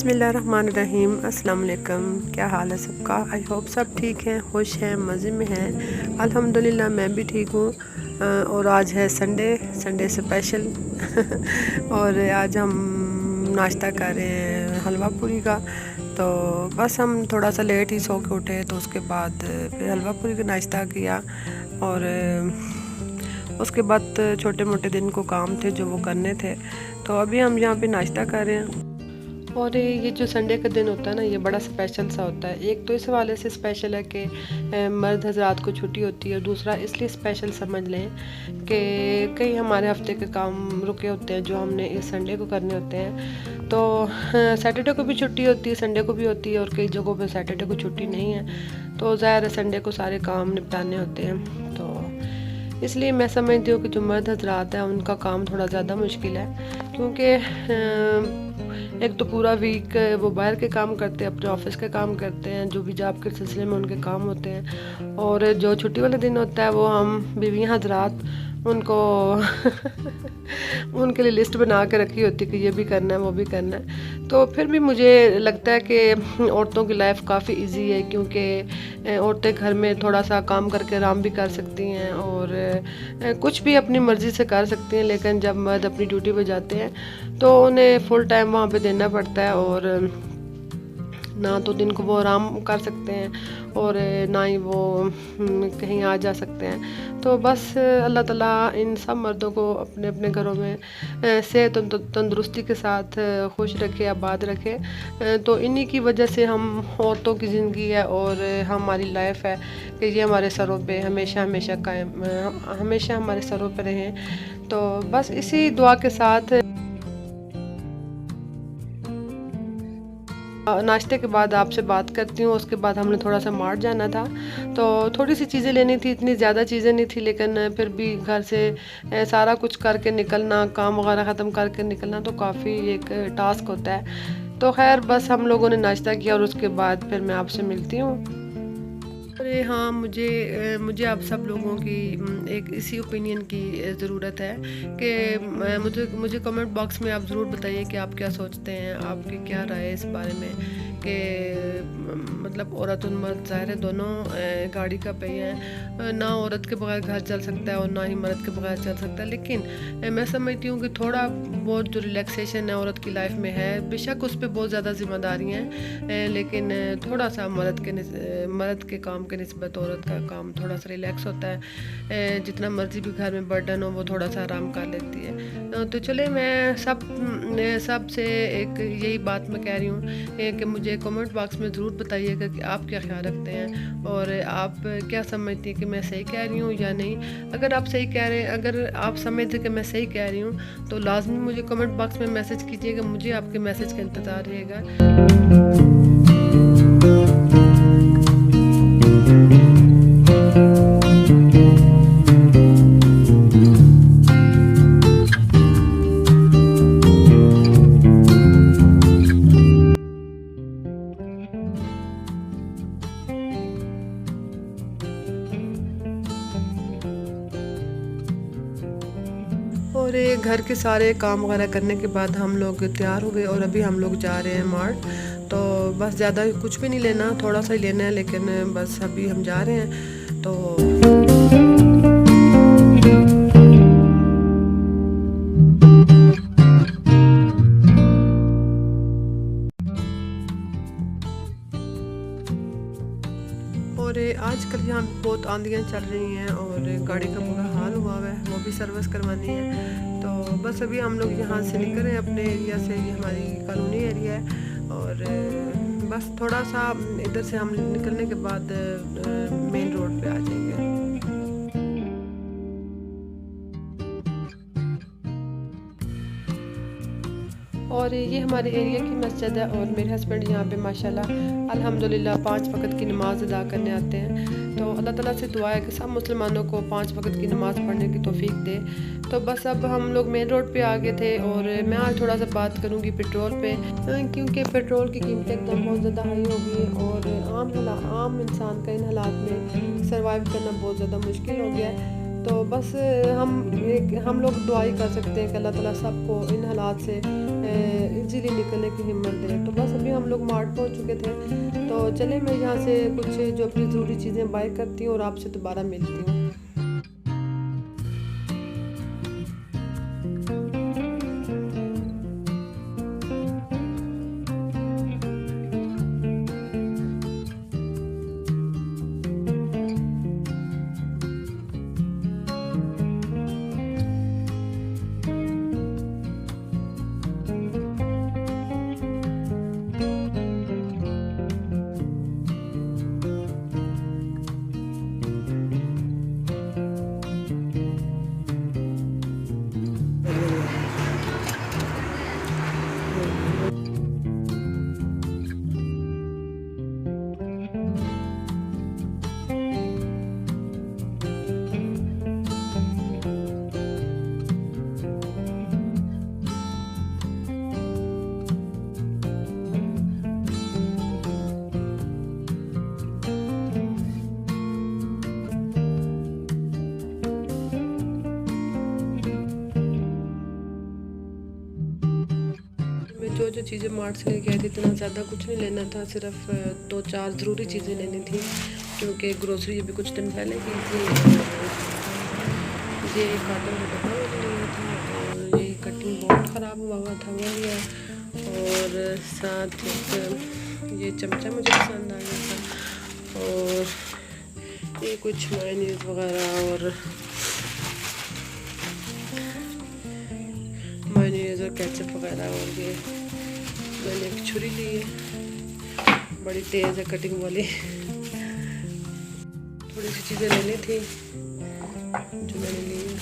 बिस्मिल्लाहिर्रहमानिर्रहीम। अस्सलाम वालेकुम। क्या हाल है सबका? आई होप सब ठीक हैं, खुश हैं, मज़े में हैं। अल्हम्दुलिल्लाह मैं भी ठीक हूँ। और आज है संडे स्पेशल और आज हम नाश्ता कर रहे हैं हलवा पूरी का। तो बस हम थोड़ा सा लेट ही सो के उठे, तो उसके बाद फिर हलवा पूरी का नाश्ता किया। और उसके बाद छोटे मोटे दिन को काम थे जो वो करने थे। तो अभी हम यहाँ पे नाश्ता कर रहे हैं। और ये जो संडे का दिन होता है ना, ये बड़ा स्पेशल सा होता है। एक तो इस हवाले से स्पेशल है कि मर्द हजरात को छुट्टी होती है। दूसरा इसलिए स्पेशल समझ लें कि कई हमारे हफ्ते के काम रुके होते हैं जो हमने इस संडे को करने होते हैं। तो सैटरडे को भी छुट्टी होती है, संडे को भी होती है, और कई जगहों पे सैटरडे को छुट्टी नहीं है। तो ज़ाहिर है संडे को सारे काम निपटाने होते हैं। तो इसलिए मैं समझती हूँ कि जो मर्द हजरात हैं उनका काम थोड़ा ज़्यादा मुश्किल है, क्योंकि एक तो पूरा वीक वो बाहर के काम करते हैं, अपने ऑफिस के काम करते हैं, जो भी जॉब के सिलसिले में उनके काम होते हैं। और जो छुट्टी वाले दिन होता है वो हम बीवियाँ हजरात उनको उनके लिए लिस्ट बना के रखी होती है कि ये भी करना है वो भी करना है। तो फिर भी मुझे लगता है कि औरतों की लाइफ काफ़ी इजी है, क्योंकि औरतें घर में थोड़ा सा काम करके आराम भी कर सकती हैं और कुछ भी अपनी मर्ज़ी से कर सकती हैं। लेकिन जब मर्द अपनी ड्यूटी पे जाते हैं तो उन्हें फुल टाइम वहाँ पे देना पड़ता है, और ना तो दिन को वो आराम कर सकते हैं और ना ही वो कहीं आ जा सकते हैं। तो बस अल्लाह ताला इन सब मर्दों को अपने अपने घरों में सेहत तंदुरुस्ती के साथ खुश रखे, आबाद रखे। तो इन्हीं की वजह से हम औरतों की ज़िंदगी है और हमारी लाइफ है कि ये हमारे सरों पे हमेशा हमेशा कायम, हमेशा हमारे सरों पे रहें। तो बस इसी दुआ के साथ नाश्ते के बाद आपसे बात करती हूँ। उसके बाद हमने थोड़ा सा मार्ट जाना था, तो थोड़ी सी चीज़ें लेनी थी, इतनी ज़्यादा चीज़ें नहीं थी, लेकिन फिर भी घर से सारा कुछ करके निकलना, काम वगैरह ख़त्म करके निकलना तो काफ़ी एक टास्क होता है। तो खैर बस हम लोगों ने नाश्ता किया और उसके बाद फिर मैं आपसे मिलती हूँ। अरे हाँ, मुझे आप सब लोगों की एक इसी ओपिनियन की ज़रूरत है कि मुझे कमेंट बॉक्स में आप ज़रूर बताइए कि आप क्या सोचते हैं, आपकी क्या राय है इस बारे में कि मतलब औरत और मर्द ज़ाहिर है दोनों गाड़ी का पहिया है। ना औरत के बगैर घर चल सकता है और ना ही मर्द के बगैर चल सकता है। लेकिन मैं समझती हूँ कि थोड़ा बहुत जो रिलैक्सेशन है औरत की लाइफ में है, बेशक उस पर बहुत ज़्यादा जिम्मेदारियाँ हैं, लेकिन थोड़ा सा मर्द के काम के निस्बत औरत का काम थोड़ा सा रिलैक्स होता है। जितना मर्जी भी घर में बर्डन हो वो थोड़ा सा आराम कर लेती है। तो चले मैं सब से एक यही बात मैं कह रही हूँ कि मुझे कमेंट बॉक्स में ज़रूर बताइएगा कि आप क्या ख्याल रखते हैं और आप क्या समझती हैं कि मैं सही कह रही हूँ या नहीं। अगर आप सही कह रहे हैं, अगर आप समझते कि मैं सही कह रही हूँ तो लाजमी मुझे कमेंट बॉक्स में मैसेज कीजिएगा, मुझे आपके मैसेज का इंतज़ार रहेगा। और ये घर के सारे काम वगैरह करने के बाद हम लोग तैयार हो गए और अभी हम लोग जा रहे हैं मार्ट। तो बस ज़्यादा कुछ भी नहीं लेना, थोड़ा सा ही लेना है, लेकिन बस अभी हम जा रहे हैं। तो और आजकल यहाँ बहुत आंधियाँ चल रही हैं और गाड़ी का बुरा हाल हुआ है, वो भी सर्विस करवानी है। तो बस अभी हम लोग यहाँ से निकल रहे हैं अपने एरिया से, ये हमारी कॉलोनी एरिया है। और बस थोड़ा सा इधर से हम निकलने के बाद मेन रोड पे आ जाएंगे। और ये हमारे एरिया की मस्जिद है और मेरे हस्बैंड यहाँ पे माशाल्लाह अल्हम्दुलिल्लाह 5 वक्त की नमाज़ अदा करने आते हैं। तो अल्लाह ताला से दुआ है कि सब मुसलमानों को 5 वक्त की नमाज़ पढ़ने की तौफीक दे। तो बस अब हम लोग मेन रोड पे आ गए थे और मैं आज थोड़ा सा बात करूँगी पेट्रोल पे, क्योंकि पेट्रोल की कीमतें एकदम बहुत ज़्यादा हाई हो गई और आम इंसान का इन हालात में सर्वाइव करना बहुत ज़्यादा मुश्किल हो गया है। तो बस हम लोग दुआ ही कर सकते हैं कि अल्लाह ताला सबको इन हालात से इजीली निकलने की हिम्मत दे। तो बस अभी हम लोग मार्ट पहुंच चुके थे, तो चले मैं यहाँ से कुछ जो अपनी ज़रूरी चीज़ें बाय करती हूँ और आपसे दोबारा मिलती हूँ। जो चीज़ें मार्ट से लेके आई थी इतना ज़्यादा कुछ नहीं लेना था, सिर्फ 2-4 ज़रूरी चीज़ें लेनी थी क्योंकि ग्रोसरी अभी कुछ दिन पहले की थी। ये एक कार्टन में कपड़ा लिया था और ये कटिंग बोर्ड ख़राब हुआ था वो लिया, और साथ ये चमचा मुझे पसंद आ गया था, और ये कुछ मेयोनीज वगैरह और मेयोनीज और केचप वगैरह। और ये मैंने एक छुरी ली है, बड़ी तेज़ है कटिंग वाली। थोड़ी सी चीज़ें लेनी थी जो मैंने ली है।